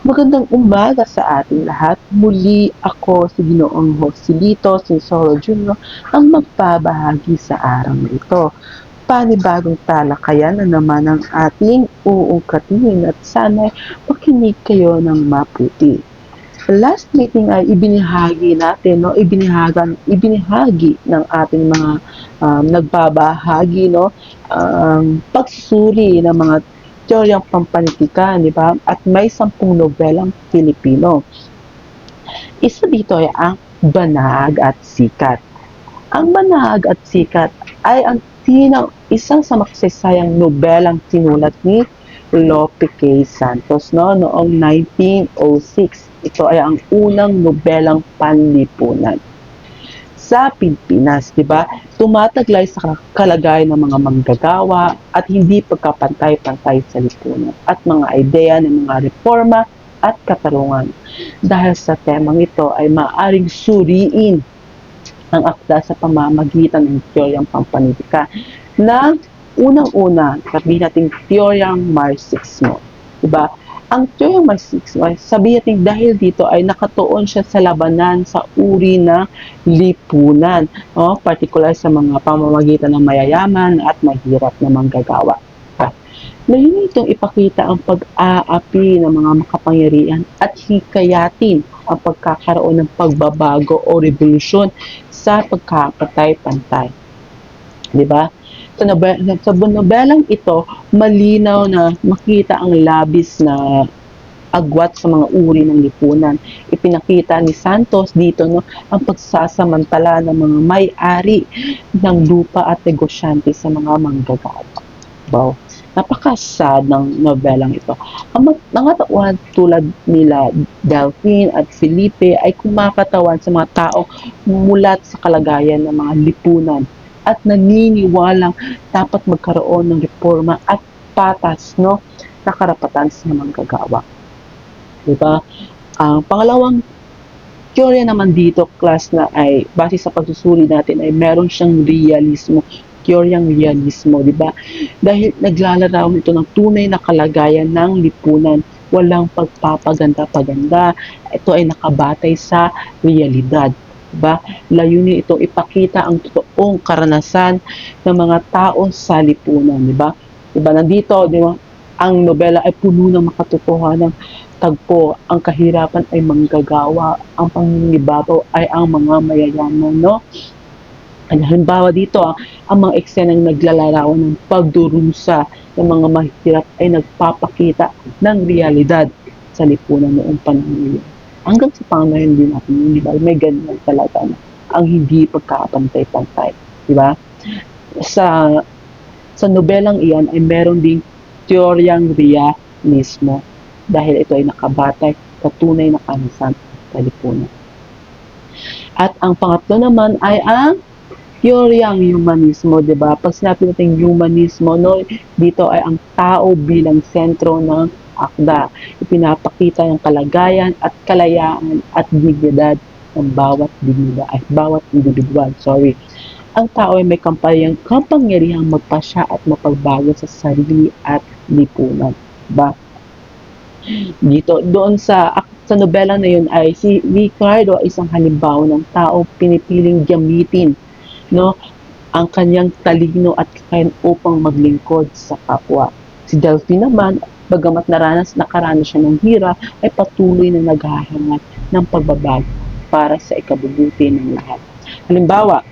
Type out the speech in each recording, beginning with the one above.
Magandang umaga sa ating lahat. Muli ako si Ginoong Joselito Sinsoro Jr. ang magbabahagi sa araw na ito. Panibagong talakayan na naman ang ating uungkatin at sana'y makinig kayo ng maputi. Last meeting ay ibinahagi natin, no? Ibinahagi ng ating mga nagbabahagi, no? Pagsusuri ng mga teoryang pampanitikan, di ba? At may 10 nobelang Pilipino. Isa dito ay ang Banag at Sikat. Ang Banag at Sikat ay ang isang sa makasaysayang nobelang sinulat ni Lope K. Santos noong 1906. Ito ay ang unang nobelang panlipunan sa Pilipinas, di ba? Tumataglay sa kalagayan ng mga manggagawa at hindi pagkapantay-pantay sa lipunan at mga ideya ng mga reforma at katarungan. Dahil sa temang ito ay maaaring suriin ang akda sa pamamagitan ng teoryang pampanitika na unang-una, sabihin natin teoryang Marxismo. Diba? Ang teoryang Marxismo, sabihin natin dahil dito ay nakatuon siya sa labanan sa uri na lipunan, particular sa mga pamamagitan ng mayayaman at mahirap na manggagawa. Layunin itong ipakita ang pag-aapi ng mga makapangyarihan at hikayatin ang pagkakaroon ng pagbabago o revolusyon sa pagkapatay-pantay. Diba? Sa nobelang ito, malinaw na makita ang labis na agwat sa mga uri ng lipunan. Ipinakita ni Santos dito ang pagsasamantala ng mga may-ari ng lupa at negosyante sa mga manggagawa. Wow. Napaka-sad ng nobelang ito. Ang mga tauhan tulad nila Delphine at Felipe ay kumakatawan sa mga tao mulat sa kalagayan ng mga lipunan at naniniwalang dapat magkaroon ng reforma at patas na karapatan sa manggagawa. Diba? Ang pangalawang teorya naman dito, class, na ay base sa pagsusuri natin ay meron siyang realismo, teoryang realismo, di ba? Dahil naglalarawan ito ng tunay na kalagayan ng lipunan, walang pagpapaganda-paganda. Ito ay nakabatay sa realidad, di ba? Layunin itong ipakita ang totoong karanasan ng mga tao sa lipunan, di ba? Di ba? Nandito, di ba? Ang nobela ay puno ng makatotohanan tagpo, ang kahirapan ay manggagawa, ang panginibabaw ay ang mga mayayaman, no? Halimbawa dito, ang mga eksenang naglalarawan ng pagdurusa ng mga mahirap ay nagpapakita ng realidad sa lipunan noong panahon yun. Hanggang sa panahon din natin, di ba? May ganyan talaga na ang hindi pagkakapantay-pantay, di ba? Sa nobelang iyan ay meron ding teoryang realismo dahil ito ay nakabatay sa tunay na karanasan sa lipunan. At ang pangatlo naman ay ang teoryang humanismo, di ba? Pag sinabi natin humanismo, dito ay ang tao bilang sentro ng akda. Ipinapakita yung kalagayan at kalayaan at dignidad ng bawat individual. Ang tao ay may kapangyarihang magpasya at mapagbago sa sarili at lipunan. Diba? Doon sa nobela na yun ay si Ricardo ay isang halimbawa ng tao pinipiling gamitin ang kanyang talino at kakayahan upang maglingkod sa kapwa. Si Delphine naman, bagamat nakaranas siya ng hirap, ay patuloy na naghahangat ng pagbabago para sa ikabubuti ng lahat. Halimbawa,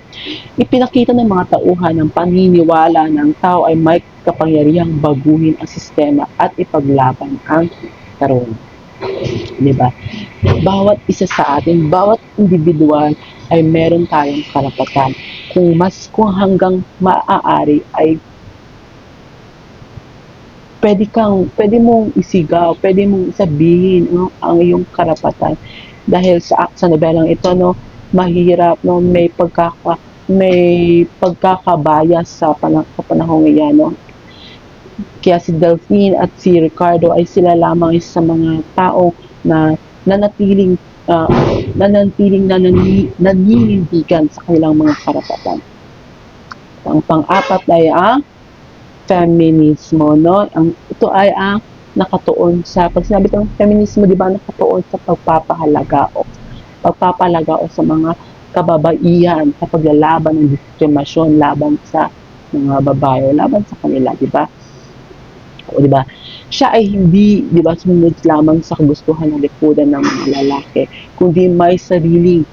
ipinakita ng mga tauhan ng paniniwala ng tao ay may kapangyarihang baguhin ang sistema at ipaglaban ang karoon. Diba? Bawat isa sa atin, bawat individual ay meron tayong karapatan. Kung hanggang maaari ay pwede mong isigaw, pwede mong sabihin ang iyong karapatan. Dahil sa nobelang ito, mahirap, may pagkakabayas sa panahong iyan, Kaya si Delphine at si Ricardo ay sila lamang sa mga tao na nanatiling naninindigan sa kanilang mga karapatan. Ang pang-apat ay ang feminismo, Ito ay ang nakatuon sa, pag sinabi ng feminismo, di ba, nakatuon sa pagpapahalaga o sa mga kababaihan sa paglalaban ng diskriminasyon laban sa mga babae, laban sa kanila, di ba? O, di ba? Siya ay hindi, di ba, sumunod lamang sa kagustuhan ng lipunan ng mga lalaki, kundi may sariling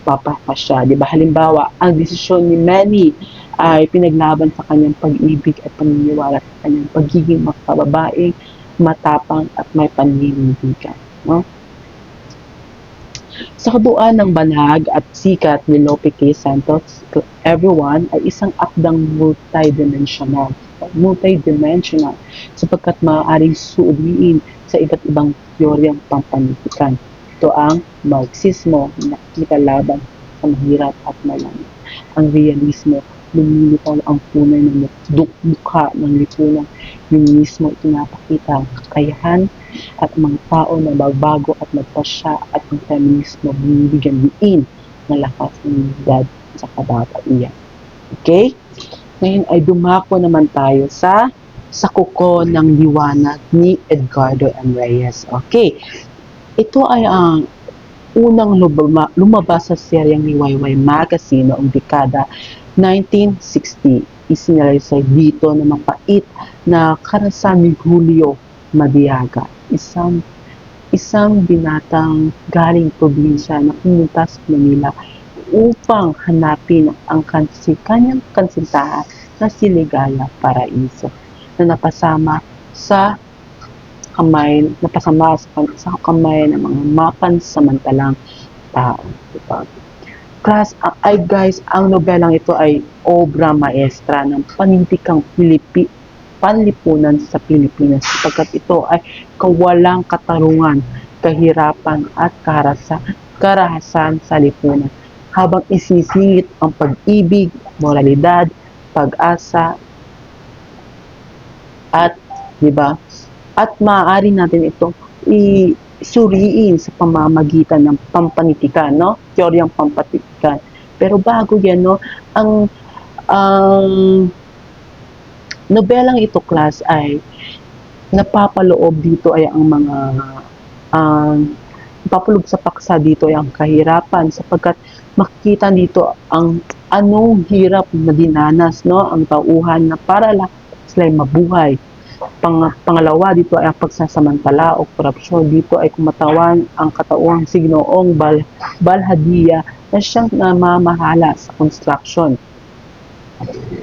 papapasya, di ba? Halimbawa, ang desisyon ni Manny ay pinaglaban sa kanyang pag-ibig at paniniwala sa kanyang pagiging makababaeng, matapang at may paninindigan, no? Sa kabuuan ng banhag at sikat ni Lope K. Santos, Everyone ay isang akdang multidimensional sapagkat maaaring suuliin sa iba't ibang teoryang pampanitikan. Ito ang Marxismo na nakikalaban sa mahirap at mayaman. Ang realismo, lumilitaw ang tunay na dukha ng lipunan. Feminismo, itinapakita ang kakayahan at mga tao na magbago at magpasya, at ang feminismo binibigyan diin ng lakas ng edad sa kababaihan. Okay? Ngayon ay dumako naman tayo sa kuko ng liwanag ni Edgardo M. Reyes. Okay. Ito ay ang unang lumabas sa seryeng ni YY Magazine noong dekada 1960. Isinalaysay dito na mapait na karanasan ni Julio Madiaga, isang binatang galing probinsya na pumunta sa Manila upang hanapin ang kanyang kansintahan na si Ligaya Paraiso, na napasama sa kamay ng mga mapansamantalang tao. Diba? Guys, ang nobelang ito ay obra maestra ng panitikang panlipunan sa Pilipinas, sapagkat ito ay kawalang katarungan, kahirapan at karahasan sa lipunan, habang isisingit ang pag-ibig, moralidad, pag-asa, at, di ba? At maaari natin ito isuriin sa pamamagitan ng pampanitikan, no? Teoryang pampanitikan. Pero bago yan, no, ang nobelang ito, class, ay napapaloob dito ay ang mga napapaloob sa paksa dito ay ang kahirapan, sapagkat makikita dito ang anong hirap na dinanas, no, ang tauhan na para lang sila mabuhay. Pangalawa dito ay ang pagsasamantala o korupsyon. Dito ay kumatawan ang katauhang Signoong Balhadia na siyang namamahala sa construction.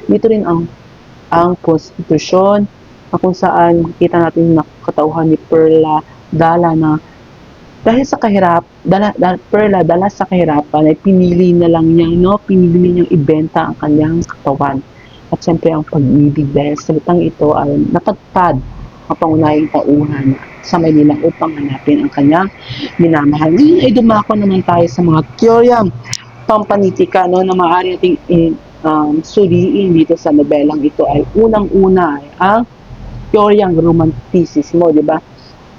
Dito rin ang konstitusyon, na kung saan makita natin na katauhan ni Perla Dala na dahil sa dala sa kahirapan ay pinili niyang ibenta ang kanyang katawan. At siyempre ang pag-ibig, dahil salitang ito ay natagpad ang pangunahing tauhan sa Maynila upang hanapin ang kanyang minamahal. Ngayon ay dumako naman tayo sa mga teoryang pampanitika, no, na maaari nating suriin dito sa nobelang ito. Ay unang-una ay ang teoryang romanticismo, di ba?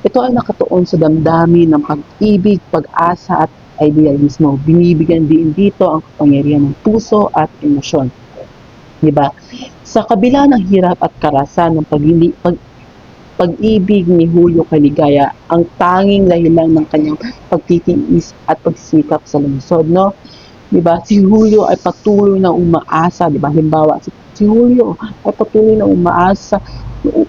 Ito ay nakatuon sa damdamin ng pag-ibig, pag-asa at idealismo. Binibigyan din dito ang kapangyarihan ng puso at emosyon. Diba? Sa kabila ng hirap at karasan ng pag-ibig ni Julio kay Ligaya, ang tanging dahilan ng kanyang pagtitiis at pagsikap sa lungsod, no? Diba? Si Julio ay patuloy na umaasa, diba? Halimbawa, si Julio ay patuloy na umaasa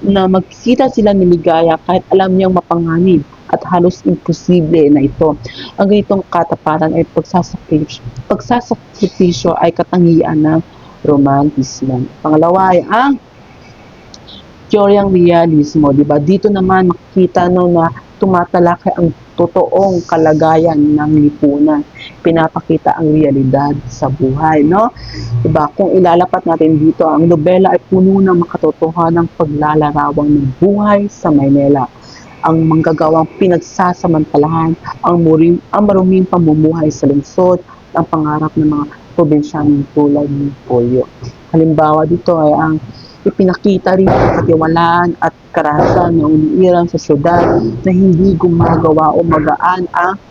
na magkita sila ni Ligaya kahit alam niyang mapanganib at halos imposible na ito. Ang ganitong katapatan ay pagsasakripisyo ay katangian ng romantismo. Pangalawa ay ang teoryang realismo, di ba? Dito naman makikita na tumatalakay ang totoong kalagayan ng lipunan. Pinapakita ang realidad sa buhay, no? Di ba? Kung ilalapat natin dito, ang nobela ay puno ng makatotohanang paglalarawang ng buhay sa Maynila. Ang manggagawang pinagsasamantalahan, ang maruming pamumuhay sa lungsod, ang pangarap ng mga probinsyanong tulad ni Polyo. Halimbawa dito ay ang ipinakita rin ang katiwalaan at karahasan ng uliiran sa syudad na hindi gumagawa o magaan ang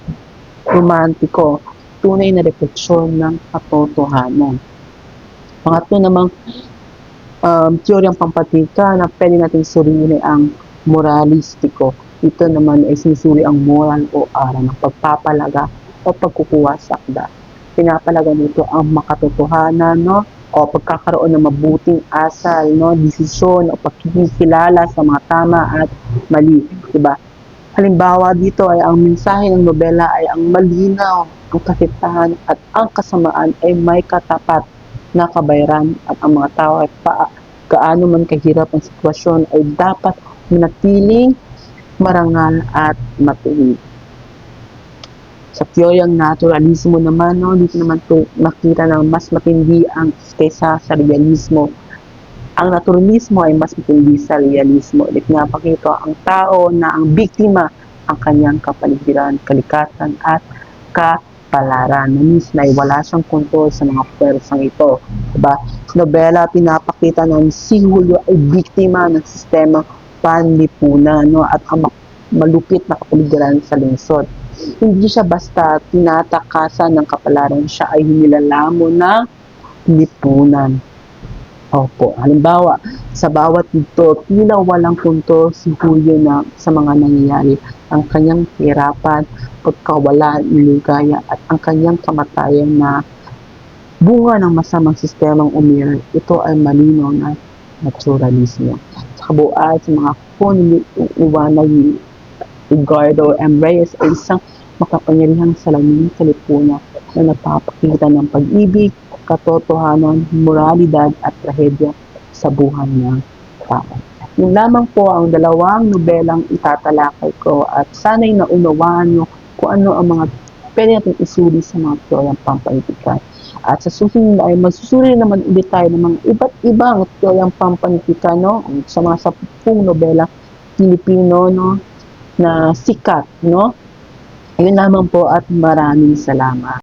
romantiko, tunay na refleksyon ng katotohanan. Pangatlo namang teoryang pampatika na pwede natin suriin ay ang moralistiko. Ito naman ay sinusuri ang moral o aral ng pagpapalaga o pagkukuha sa akda. Pinapalaga nito ang makatotohanan, no? O pagkakaroon ng mabuting asal, no? Desisyon o pagkikilala sa mga tama at mali, diba? Halimbawa dito ay ang mensahe ng nobela ay ang malinaw, ang kasitahan at ang kasamaan ay may katapat na kabayaran at ang mga tao ay gaano man kahirap ang sitwasyon ay dapat manatiling marangal at matuwid. Sa teoryang naturalismo naman, no, dito naman to nakita na mas matindi ang kaysa sa realismo. Ang naturalismo ay mas matindi sa realismo. Pinapakita ang tao na ang biktima ang kanyang kapaligiran, kalikasan at kapalaran. Namis na wala siyang kontrol sa mga pwersang ito. Diba? Sa nobela, pinapakita na si Julio ay biktima ng sistema panlipunan, no? At ang malupit na kapaligiran sa lungsod. Hindi siya basta tinatakasan ng kapalaran, siya ay hinilalamon ng lipunan. Opo, halimbawa, sa bawat dito, tila walang punto si Julio na sa mga nangyayari. Ang kanyang hirapan, pagkawala ng ligaya at ang kanyang kamatayan na bunga ng masamang sistemang umiral. Ito ay malinaw na naturalismo. Sa kabuuan, sa mga iwanag ni Edgardo M. Reyes ay isang makapangyarihang salamin sa lipunan na nagpapakita ng pag-ibig, katotohanan, moralidad at trahedya sa buhay ng tao. Yun lamang po ang dalawang nobelang itatalakay ko at sana'y naunawaan nyo kung ano ang mga pwede natin isuri sa mga teoryang pampanitikan. At sa susunod ay magsusuri naman ulit tayo ng mga iba't ibang teoryang pampanitikan, no? Sa mga 10 nobela Pilipino, no? Na sikat, no? Ayun lamang po at maraming salamat.